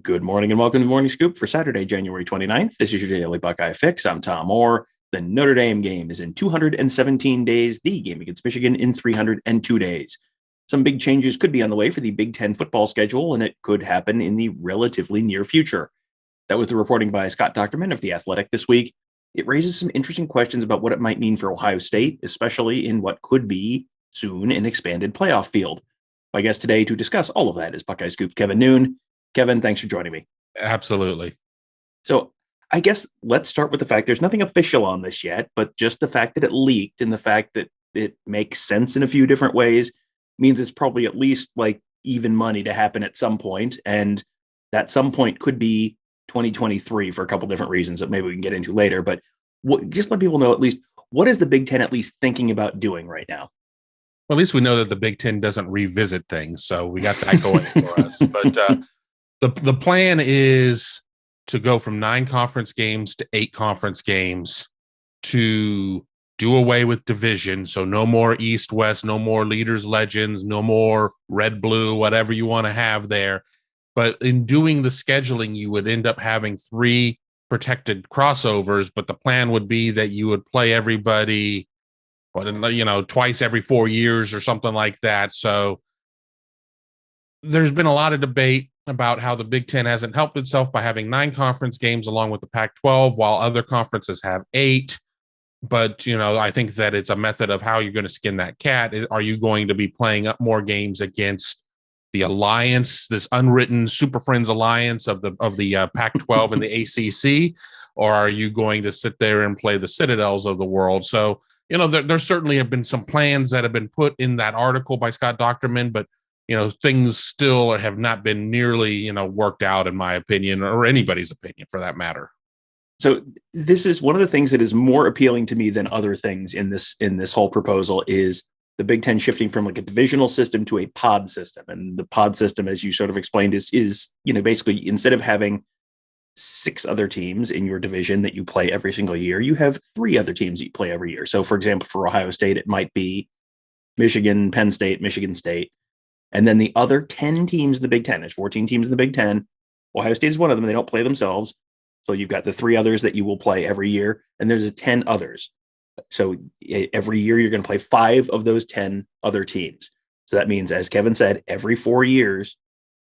Good morning and welcome to the Morning Scoop for Saturday, January 29th. This is your daily Buckeye fix. I'm Tom Orr. The Notre Dame game is in 217 days, the game against Michigan in 302 days. Some big changes could be on the way for the Big Ten football schedule, and it could happen in the relatively near future. That was the reporting by Scott Docterman of The Athletic this week. It raises some interesting questions about what it might mean for Ohio State, especially in what could be soon an expanded playoff field. My guest today to discuss all of that is Buckeye Scoop's Kevin Noon. Kevin, thanks for joining me. Absolutely. So I guess let's start with the fact there's nothing official on this yet, but just the fact that it leaked and the fact that it makes sense in a few different ways means it's probably at least like even money to happen at some point. And that some point could be 2023 for a couple different reasons that maybe we can get into later. But just let people know at least what is the Big Ten at least thinking about doing right now? Well, at least we know that the Big Ten doesn't revisit things, so we got that going for us. But the plan is to go from 9 conference games to 8 conference games, to do away with division. So no more East West, no more leaders legends, no more red blue, whatever you want to have there. But in doing the scheduling, you would end up having 3 protected crossovers. But the plan would be that you would play everybody, twice every 4 years or something like that. So there's been a lot of debate about how the Big Ten hasn't helped itself by having 9 conference games along with the Pac-12, while other conferences have 8. But, I think that it's a method of how you're going to skin that cat. Are you going to be playing up more games against the alliance, this unwritten Super Friends alliance of the Pac-12 and the ACC, or are you going to sit there and play the Citadels of the world? So, there certainly have been some plans that have been put in that article by Scott Docterman, but things still have not been nearly, worked out, in my opinion, or anybody's opinion for that matter. So this is one of the things that is more appealing to me than other things in this whole proposal is the Big Ten shifting from like a divisional system to a pod system. And the pod system, as you sort of explained, is basically instead of having 6 other teams in your division that you play every single year, you have 3 other teams that you play every year. So for example, for Ohio State, it might be Michigan, Penn State, Michigan State. And then the other 10 teams in the Big Ten, there's 14 teams in the Big Ten. Ohio State is one of them. They don't play themselves. So you've got the 3 others that you will play every year, and there's 10 others. So every year you're going to play 5 of those 10 other teams. So that means, as Kevin said, every 4 years,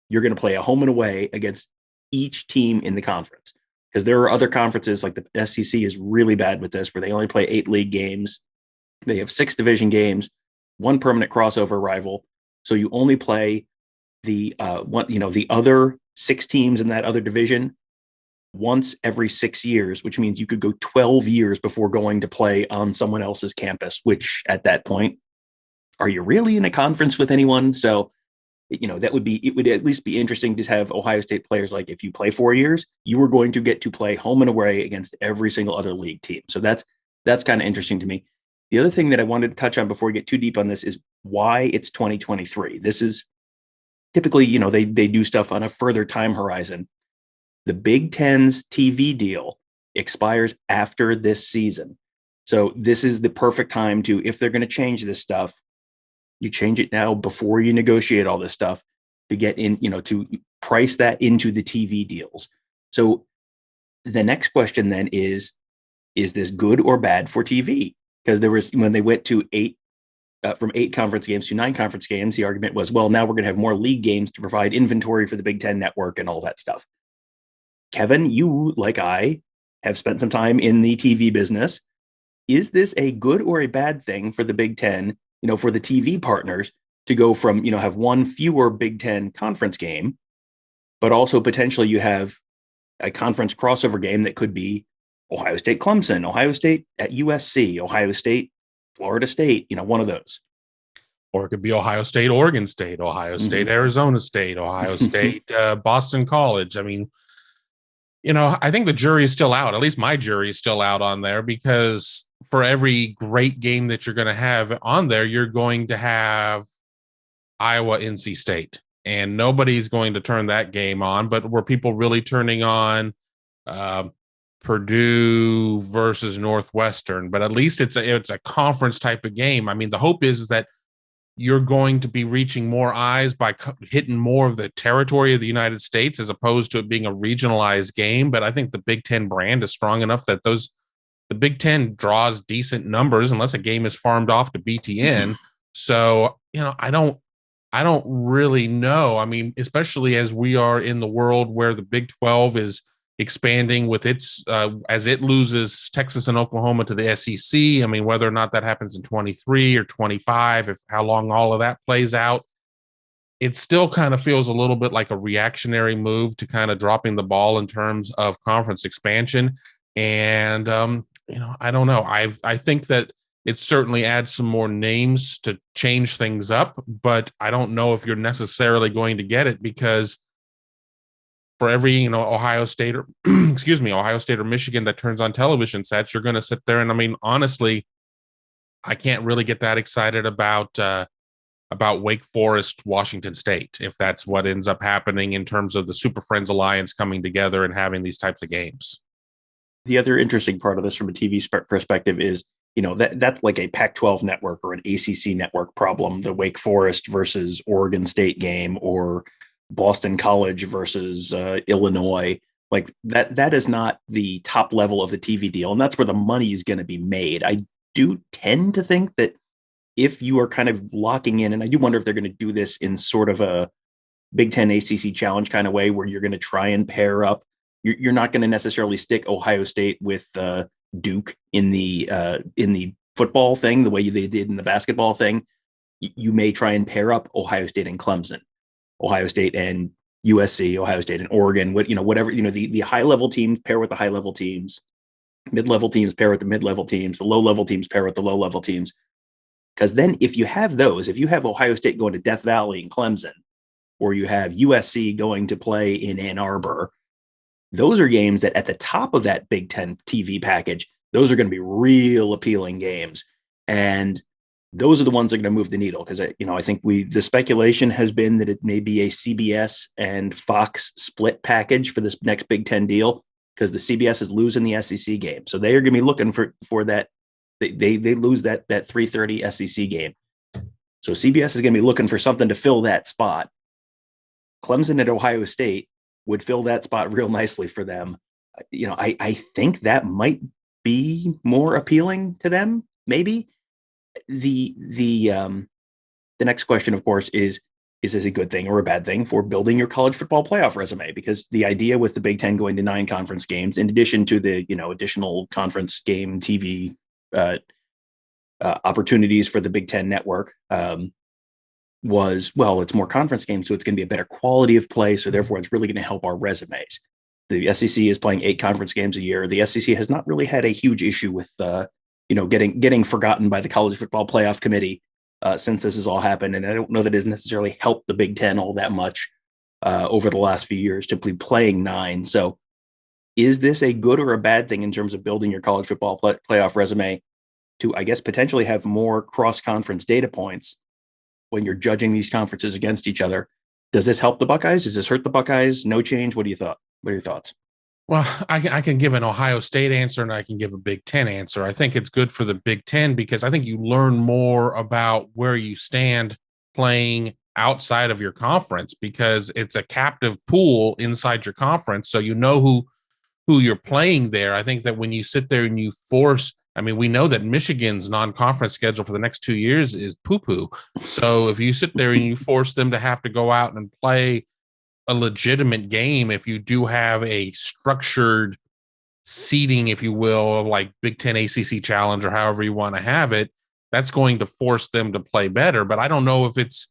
you're going to play a home and away against each team in the conference. Because there are other conferences, like the SEC is really bad with this, where they only play 8 league games. They have 6 division games, 1 permanent crossover rival. So you only play the other 6 teams in that other division once every 6 years, which means you could go 12 years before going to play on someone else's campus, which at that point, are you really in a conference with anyone? So, it would at least be interesting to have Ohio State players, like if you play 4 years, you are going to get to play home and away against every single other league team. So that's kind of interesting to me. The other thing that I wanted to touch on before we get too deep on this is why it's 2023. This is typically, they do stuff on a further time horizon. The Big Ten's TV deal expires after this season. So this is the perfect time to, if they're going to change this stuff, you change it now before you negotiate all this stuff to get in, to price that into the TV deals. So the next question then is this good or bad for TV? Because there was, when they went to from 8 conference games to 9 conference games, the argument was, well, now we're going to have more league games to provide inventory for the Big Ten network and all that stuff. Kevin, you, like I, have spent some time in the TV business. Is this a good or a bad thing for the Big Ten, for the TV partners to go from, have 1 fewer Big Ten conference game, but also potentially you have a conference crossover game that could be Ohio State, Clemson, Ohio State at USC, Ohio State, Florida State, one of those. Or it could be Ohio State, Oregon State, Ohio State, Arizona State, Ohio State, Boston College. I mean, I think the jury is still out. At least my jury is still out on there, because for every great game that you're going to have on there, you're going to have Iowa, NC State, and nobody's going to turn that game on. But were people really turning on Purdue versus Northwestern? But at least it's a conference type of game. I mean, the hope is that you're going to be reaching more eyes by hitting more of the territory of the United States as opposed to it being a regionalized game. But I think the Big Ten brand is strong enough that the Big Ten draws decent numbers unless a game is farmed off to BTN. So, I don't really know. I mean, especially as we are in the world where the Big 12 is expanding with its as it loses Texas and Oklahoma to the SEC. I mean, whether or not that happens in 23 or 25, if how long all of that plays out, it still kind of feels a little bit like a reactionary move to kind of dropping the ball in terms of conference expansion. And I don't know. I think that it certainly adds some more names to change things up, but I don't know if you're necessarily going to get it because for every, Ohio State or Ohio State or Michigan that turns on television sets, you're going to sit there. And I mean, honestly, I can't really get that excited about Wake Forest, Washington State, if that's what ends up happening in terms of the Super Friends Alliance coming together and having these types of games. The other interesting part of this from a TV perspective is, that's like a Pac-12 network or an ACC network problem, the Wake Forest versus Oregon State game or Boston College versus Illinois. Like that is not the top level of the TV deal. And that's where the money is going to be made. I do tend to think that if you are kind of locking in, and I do wonder if they're going to do this in sort of a Big Ten ACC challenge kind of way, where you're going to try and pair up. You're not going to necessarily stick Ohio State with Duke in the football thing, the way they did in the basketball thing. You may try and pair up Ohio State and Clemson, Ohio State and USC, Ohio State and Oregon. Whatever, the high level teams pair with the high level teams, mid level teams pair with the mid level teams, the low level teams pair with the low level teams. Because then if you have Ohio State going to Death Valley and Clemson, or you have USC going to play in Ann Arbor, those are games that at the top of that Big Ten TV package, those are going to be real appealing games. And those are the ones that are going to move the needle. Because, I think the speculation has been that it may be a CBS and Fox split package for this next Big Ten deal, because the CBS is losing the SEC game. So they are going to be looking for that. They lose that 3:30 SEC game. So CBS is going to be looking for something to fill that spot. Clemson at Ohio State would fill that spot real nicely for them. I think that might be more appealing to them. Maybe the next question, of course, is this a good thing or a bad thing for building your college football playoff resume? Because the idea with the Big Ten going to 9 conference games, in addition to the additional conference game TV opportunities for the Big Ten network, was, well, it's more conference games, so it's going to be a better quality of play. So therefore, it's really going to help our resumes. The SEC is playing 8 conference games a year. The SEC has not really had a huge issue with, getting forgotten by the College Football Playoff Committee since this has all happened. And I don't know that it has necessarily helped the Big Ten all that much over the last few years to be playing 9. So is this a good or a bad thing in terms of building your college football playoff resume to, I guess, potentially have more cross-conference data points when you're judging these conferences against each other? Does this help the Buckeyes? Does this hurt the Buckeyes? No change? What are your thoughts? Well, I can give an Ohio State answer and I can give a Big Ten answer. I think it's good for the Big Ten because I think you learn more about where you stand playing outside of your conference, because it's a captive pool inside your conference. So you know who you're playing there. I think that when you sit there and you force, we know that Michigan's non-conference schedule for the next 2 years is poo-poo. So if you sit there and you force them to have to go out and play a legitimate game, if you do have a structured seeding, if you will, like Big Ten ACC Challenge or however you want to have it, that's going to force them to play better. But I don't know if it's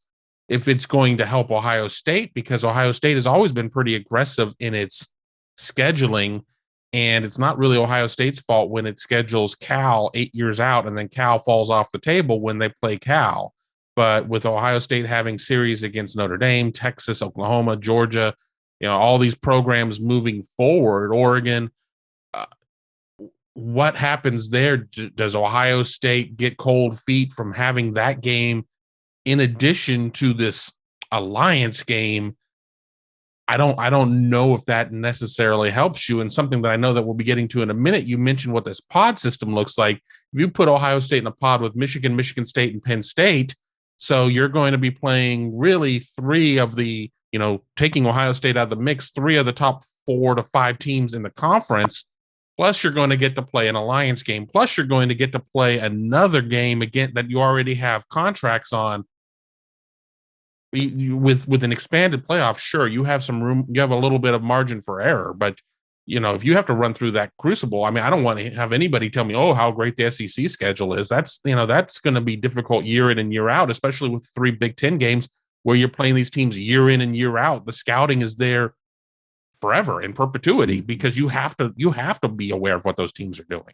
going to help Ohio State, because Ohio State has always been pretty aggressive in its scheduling. And it's not really Ohio State's fault when it schedules Cal 8 years out and then Cal falls off the table when they play Cal. But with Ohio State having series against Notre Dame, Texas, Oklahoma, Georgia, all these programs moving forward, Oregon, what happens there? Does Ohio State get cold feet from having that game in addition to this alliance game? I don't know if that necessarily helps you. And something that I know that we'll be getting to in a minute, you mentioned what this pod system looks like. If you put Ohio State in a pod with Michigan, Michigan State, and Penn State, So you're going to be playing really three of the, taking Ohio State out of the mix, three of the top 4 to 5 teams in the conference. Plus, you're going to get to play an alliance game. Plus, you're going to get to play another game again that you already have contracts on. With an expanded playoff, sure, you have some room, you have a little bit of margin for error, but if you have to run through that crucible, I mean, I don't want to have anybody tell me, oh, how great the SEC schedule is. That's going to be difficult year in and year out, especially with 3 Big Ten games where you're playing these teams year in and year out. The scouting is there forever in perpetuity because you have to be aware of what those teams are doing.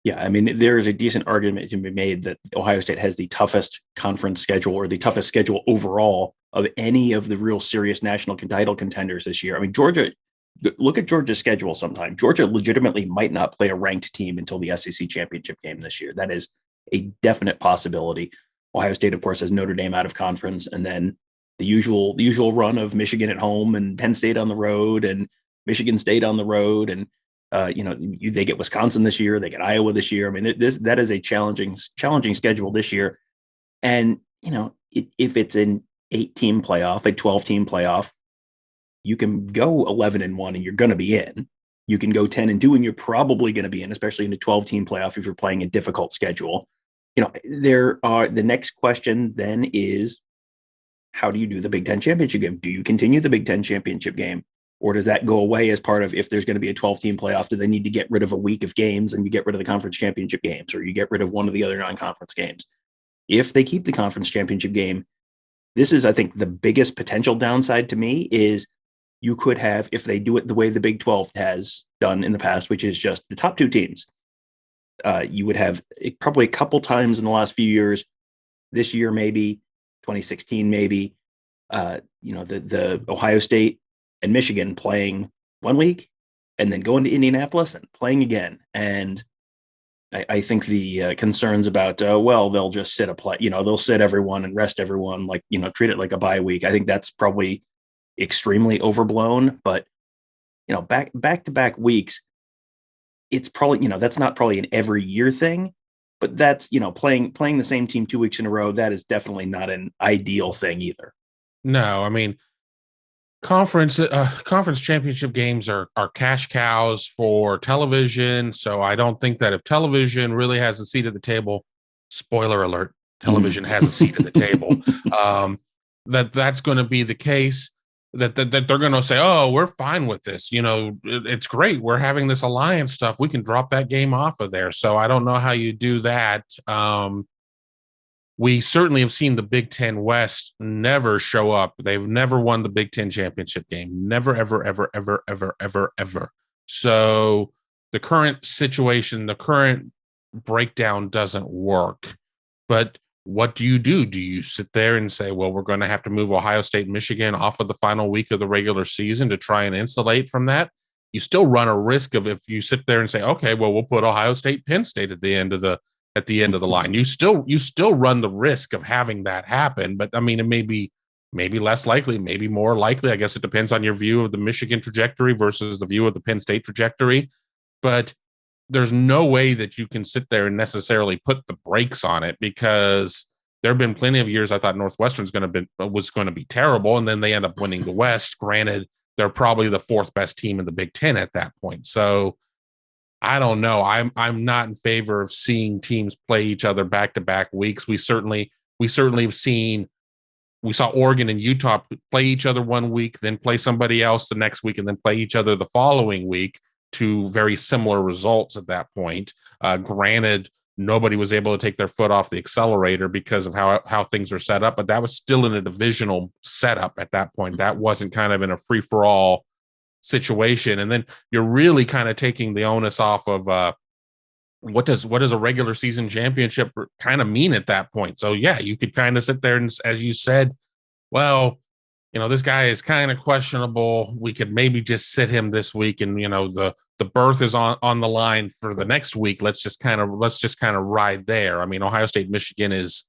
Yeah, I mean, there is a decent argument to be made that Ohio State has the toughest conference schedule or the toughest schedule overall of any of the real serious national title contenders this year. I mean, Georgia, look at Georgia's schedule sometime. Georgia legitimately might not play a ranked team until the SEC championship game this year. That is a definite possibility. Ohio State, of course, has Notre Dame out of conference, and then the usual run of Michigan at home and Penn State on the road and Michigan State on the road. And they get Wisconsin this year, they get Iowa this year. I mean, that is a challenging schedule this year. And if it's an 8-team playoff, a 12-team playoff, you can go 11-1 and you're going to be in. You can go 10-2 and you're probably going to be in, especially in a 12-team playoff if you're playing a difficult schedule. The next question then is, how do you do the Big Ten championship game? Do you continue the Big Ten championship game? Or does that go away as part of, if there's going to be a 12-team playoff, do they need to get rid of a week of games and you get rid of the conference championship games, or you get rid of one of the other non-conference games? If they keep the conference championship game, this is, I think, the biggest potential downside to me is you could have, if they do it the way the Big 12 has done in the past, which is just the top 2 teams, you would have probably a couple times in the last few years, this year maybe, 2016 maybe, the Ohio State and Michigan playing one week and then going to Indianapolis and playing again. And I think the concerns about, they'll just sit they'll sit everyone and rest everyone, treat it like a bye week. I think that's probably extremely overblown, but back to back weeks, it's probably, that's not probably an every year thing, but that's, playing the same team 2 weeks in a row. That is definitely not an ideal thing either. No, I mean, conference championship games are cash cows for television. So I don't think that if television really has a seat at the table, spoiler alert, television has a seat at the table, that's going to be the case, that they're going to say, oh, we're fine with this. It's great. We're having this alliance stuff. We can drop that game off of there. So I don't know how you do that. We certainly have seen the Big Ten West never show up. They've never won the Big Ten championship game. Never, ever, ever, ever, ever, ever, ever. So the current situation, the current breakdown doesn't work. But what do? Do you sit there and say, well, we're going to have to move Ohio State and Michigan off of the final week of the regular season to try and insulate from that? You still run a risk of, if you sit there and say, okay, well, we'll put Ohio State, Penn State at the end of the line. You still run the risk of having that happen. But I mean, it may be less likely, maybe more likely. I guess it depends on your view of the Michigan trajectory versus the view of the Penn State trajectory. But there's no way that you can sit there and necessarily put the brakes on it, because there have been plenty of years I thought Northwestern's was going to be terrible, and then they end up winning the West. Granted, they're probably the 4th best team in the Big Ten at that point. So I don't know. I'm not in favor of seeing teams play each other back-to-back weeks. We certainly have seen. We saw Oregon and Utah play each other one week, then play somebody else the next week, and then play each other the following week, to very similar results at that point. Granted, nobody was able to take their foot off the accelerator because of how things are set up, but that was still in a divisional setup at that point. That wasn't kind of in a free-for-all situation. And then you're really kind of taking the onus off of what does a regular season championship kind of mean at that point? So yeah, you could kind of sit there and, as you said, well, this guy is kind of questionable. We could maybe just sit him this week, and the berth is on the line for the next week. Let's just kind of ride there. I mean, Ohio State, Michigan is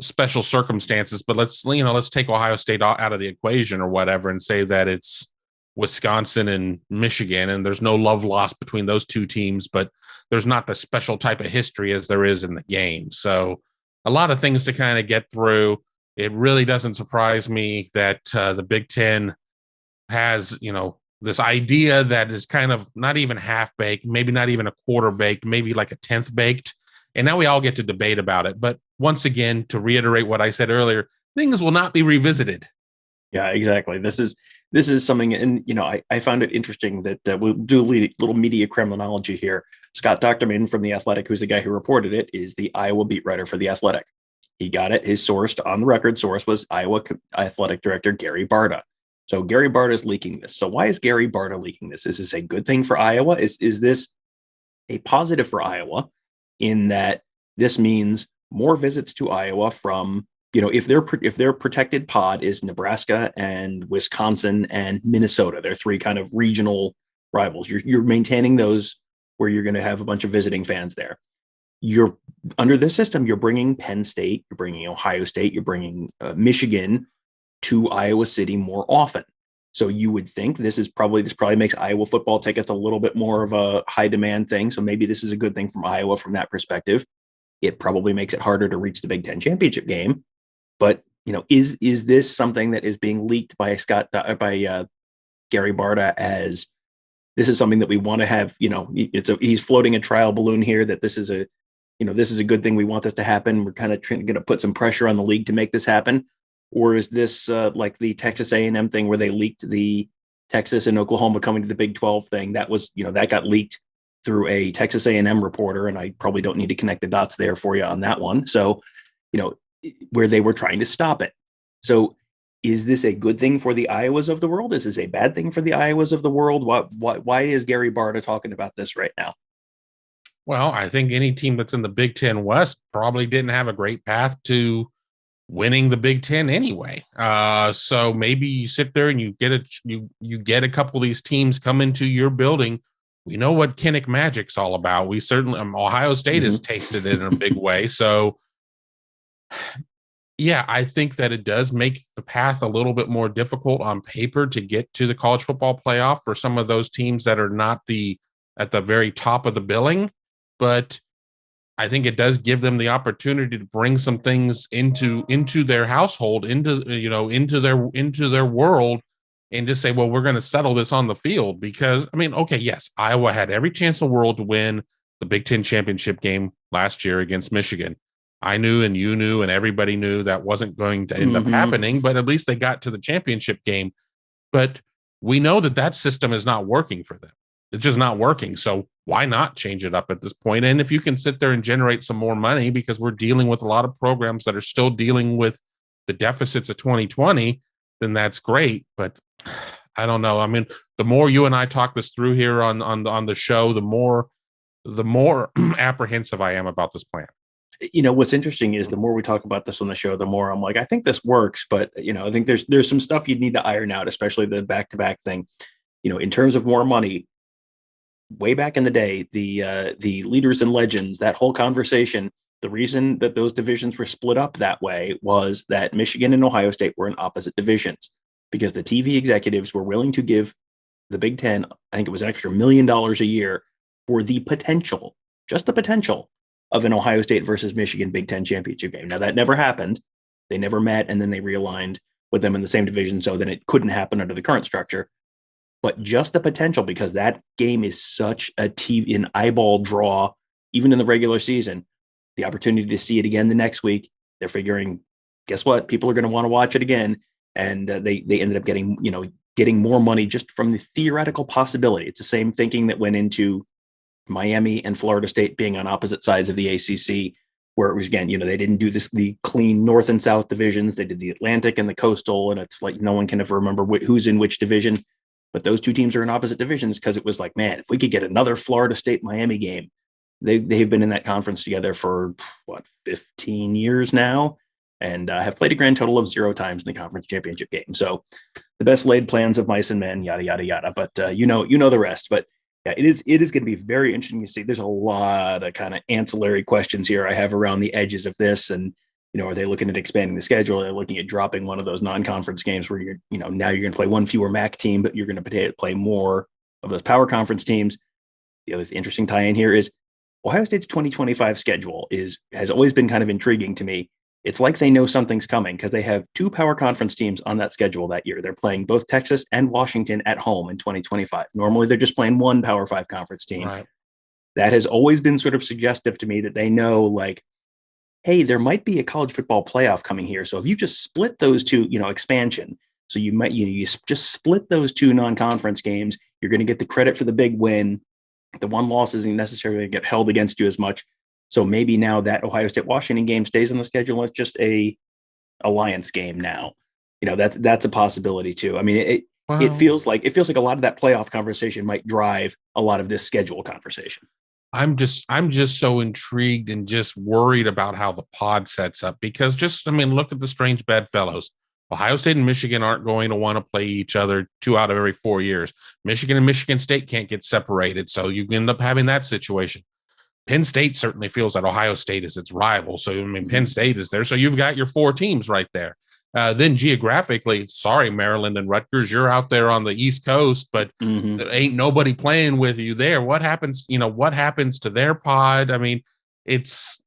special circumstances, but let's take Ohio State out of the equation or whatever, and say that it's Wisconsin and Michigan, and there's no love lost between those two teams, but there's not the special type of history as there is in the game. So a lot of things to kind of get through. It really doesn't surprise me that the Big Ten has, this idea that is kind of not even half baked, maybe not even a quarter baked, maybe like a 10th baked. And now we all get to debate about it. But once again, to reiterate what I said earlier, things will not be revisited. Yeah, exactly. This is something, and I found it interesting that we'll do a little media criminology here. Scott Docterman from The Athletic, who's the guy who reported it, is the Iowa beat writer for The Athletic. He got it. His source, on the record source, was Iowa athletic director Gary Barta. So Gary Barta is leaking this. So why is Gary Barta leaking this? Is this a good thing for Iowa? Is this a positive for Iowa in that this means more visits to Iowa from, if their protected pod is Nebraska and Wisconsin and Minnesota, they're three kind of regional rivals. You're maintaining those where you're going to have a bunch of visiting fans there. You're under this system, you're bringing Penn State, you're bringing Ohio State, you're bringing Michigan to Iowa City more often. So you would think this probably makes Iowa football tickets a little bit more of a high demand thing. So maybe this is a good thing from Iowa from that perspective. It probably makes it harder to reach the Big Ten championship game. But is this something that is being leaked by Gary Barta as this is something that we want to have? He's floating a trial balloon here that this is a good thing. We want this to happen. We're kind of going to put some pressure on the league to make this happen. Or is this like the Texas A&M thing where they leaked the Texas and Oklahoma coming to the Big 12 thing? That was, that got leaked through a Texas A&M reporter, and I probably don't need to connect the dots there for you on that one. So, where they were trying to stop it. So is this a good thing for the Iowas of the world? Is this a bad thing for the Iowas of the world? Why is Gary Barta talking about this right now? Well, I think any team that's in the Big Ten West probably didn't have a great path to winning the Big Ten anyway. So maybe you sit there and you get a couple of these teams come into your building. We know what Kinnick Magic's all about. We certainly Ohio State has tasted it in a big way. So yeah, I think that it does make the path a little bit more difficult on paper to get to the college football playoff for some of those teams that are not at the very top of the billing. But I think it does give them the opportunity to bring some things into their household, into their world, and just say, well, we're going to settle this on the field. Because okay, yes, Iowa had every chance in the world to win the Big Ten championship game last year against Michigan. I knew, and you knew, and everybody knew that wasn't going to end up happening, but at least they got to the championship game. But we know that system is not working for them. It's just not working. So why not change it up at this point? And if you can sit there and generate some more money, because we're dealing with a lot of programs that are still dealing with the deficits of 2020, then that's great. But I don't know. The more you and I talk this through here on the show, the more apprehensive I am about this plan. What's interesting is the more we talk about this on the show, the more I'm like, I think this works, but I think there's some stuff you'd need to iron out, especially the back-to-back thing. In terms of more money, way back in the day, the leaders and legends, that whole conversation, the reason that those divisions were split up that way was that Michigan and Ohio State were in opposite divisions because the TV executives were willing to give the Big Ten, I think it was an extra $1 million a year for the potential, just the potential of an Ohio State versus Michigan Big Ten championship game. Now that never happened. They never met, and then they realigned with them in the same division, so then it couldn't happen under the current structure. But just the potential, because that game is such an eyeball draw, even in the regular season, the opportunity to see it again the next week, they're figuring, guess what? People are going to want to watch it again. And they ended up getting more money just from the theoretical possibility. It's the same thinking that went into Miami and Florida State being on opposite sides of the ACC, where it was, again, they didn't do the clean North and South divisions. They did the Atlantic and the Coastal, and it's like no one can ever remember who's in which division. But those two teams are in opposite divisions because it was like, man, if we could get another Florida State Miami game, they've been in that conference together for 15 years now, and have played a grand total of 0 times in the conference championship game. So the best laid plans of mice and men, yada yada yada. But you know the rest. But yeah, it is going to be very interesting to see. There's a lot of kind of ancillary questions here I have around the edges of this, and are they looking at expanding the schedule? They're looking at dropping one of those non-conference games where now you're going to play one fewer MAC team, but you're going to play more of those power conference teams. The other interesting tie-in here is Ohio State's 2025 schedule has always been kind of intriguing to me. It's like they know something's coming because they have two power conference teams on that schedule that year. They're playing both Texas and Washington at home in 2025. Normally, they're just playing one Power 5 conference team. Right. That has always been sort of suggestive to me that they know, like, hey, there might be a college football playoff coming here. So if you just split those two, expansion. So you just split those two non-conference games. You're going to get the credit for the big win. The one loss isn't necessarily going to get held against you as much. So maybe now that Ohio State Washington game stays on the schedule. It's just a alliance game now. That's a possibility too. I mean, it feels like a lot of that playoff conversation might drive a lot of this schedule conversation. I'm just so intrigued and just worried about how the pod sets up because look at the strange bedfellows. Ohio State and Michigan aren't going to want to play each other 2 out of every 4 years. Michigan and Michigan State can't get separated. So you end up having that situation. Penn State certainly feels that Ohio State is its rival. So, Penn State is there. So you've got your 4 teams right there. Then geographically, sorry, Maryland and Rutgers, you're out there on the East Coast, but there ain't nobody playing with you there. What happens to their pod? I mean, it's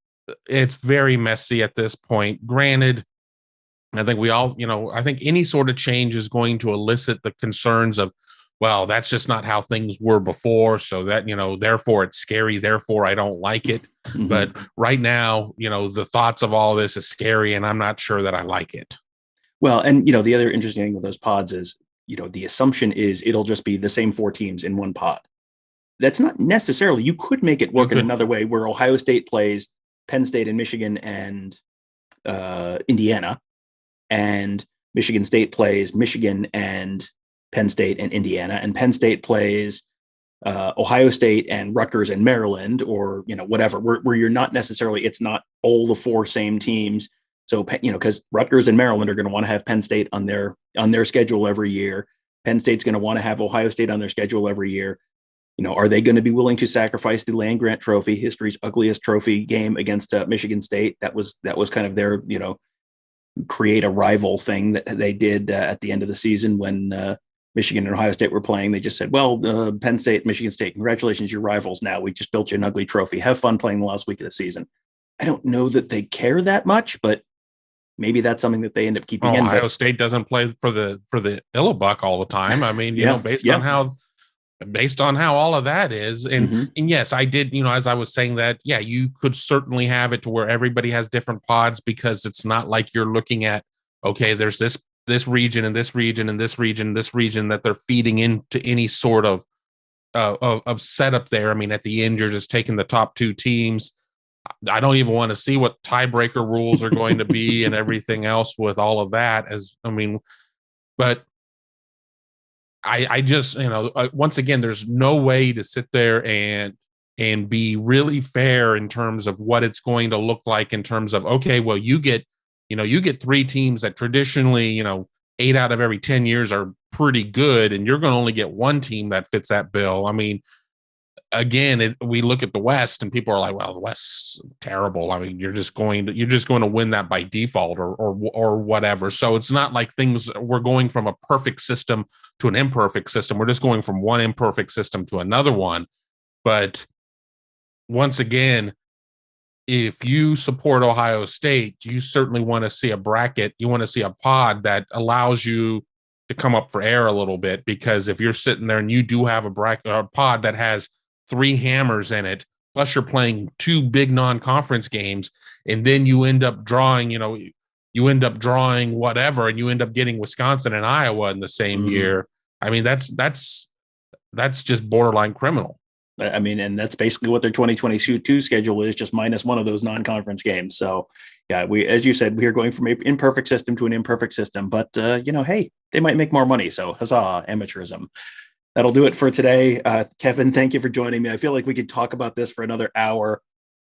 very messy at this point. Granted, I think I think any sort of change is going to elicit the concerns of, well, that's just not how things were before. So that, therefore it's scary. Therefore I don't like it. Mm-hmm. But right now, the thoughts of all this is scary and I'm not sure that I like it. Well, and, the other interesting thing with those pods is, the assumption is it'll just be the same 4 teams in one pod. That's not necessarily, you could make it work in another way where Ohio State plays Penn State and Michigan and Indiana, and Michigan State plays Michigan and Penn State and Indiana, and Penn State plays Ohio State and Rutgers and Maryland, or whatever, where you're not necessarily, it's not all the 4 same teams. So because Rutgers and Maryland are going to want to have Penn State on their schedule every year. Penn State's going to want to have Ohio State on their schedule every year. Are they going to be willing to sacrifice the Land Grant Trophy, history's ugliest trophy game, against Michigan State? That was kind of their create a rival thing that they did at the end of the season when Michigan and Ohio State were playing. They just said, well, Penn State, Michigan State, congratulations, you're rivals now. We just built you an ugly trophy. Have fun playing the last week of the season. I don't know that they care that much, but maybe that's something that they end up keeping in. Ohio State doesn't play for the Illabuck all the time. I mean, based on how all of that is. And yes, I did, as I was saying that, yeah, you could certainly have it to where everybody has different pods, because it's not like you're looking at, okay, there's this region and this region and this region, and this region that they're feeding into any sort of setup there. I mean, at the end, you're just taking the top 2 teams. I don't even want to see what tiebreaker rules are going to be and everything else with all of that. But I just, once again, there's no way to sit there and be really fair in terms of what it's going to look like in terms of, okay, well, you get 3 teams that traditionally, 8 out of every 10 years are pretty good, and you're going to only get 1 team that fits that bill. I mean, again, we look at the West and people are like, well, the West's terrible. I mean, you're just going to win that by default or whatever. So it's not like we're going from a perfect system to an imperfect system. We're just going from one imperfect system to another one. But once again, if you support Ohio State, you certainly want to see a bracket. You want to see a pod that allows you to come up for air a little bit, because if you're sitting there and you do have a pod that has 3 hammers in it, plus you're playing 2 big non-conference games, and then you end up drawing, whatever, and you end up getting Wisconsin and Iowa in the same year. I mean, that's just borderline criminal. I mean, and that's basically what their 2022 schedule is, just minus one of those non-conference games. So, yeah, as you said, we are going from an imperfect system to an imperfect system. But, hey, they might make more money. So, huzzah, amateurism. That'll do it for today. Kevin, thank you for joining me. I feel like we could talk about this for another hour.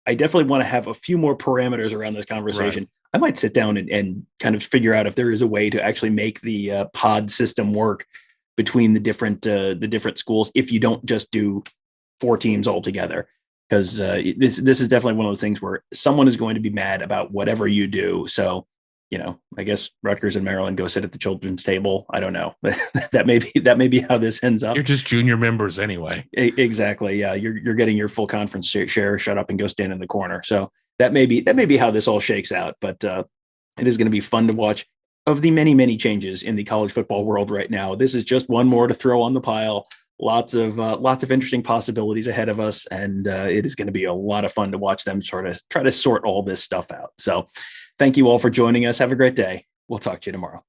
I definitely want to have a few more parameters around this conversation. Right. I might sit down and kind of figure out if there is a way to actually make the pod system work between the different schools, if you don't just do 4 teams altogether, because this is definitely one of those things where someone is going to be mad about whatever you do. So, I guess Rutgers and Maryland go sit at the children's table. I don't know. that may be how this ends up. You're just junior members anyway. Exactly. Yeah, you're getting your full conference share. Shut up and go stand in the corner. So that may be how this all shakes out. But it is going to be fun to watch. Of the many, many changes in the college football world right now, this is just one more to throw on the pile. Lots of interesting possibilities ahead of us, and it is going to be a lot of fun to watch them try to sort all this stuff out. So thank you all for joining us. Have a great day. We'll talk to you tomorrow.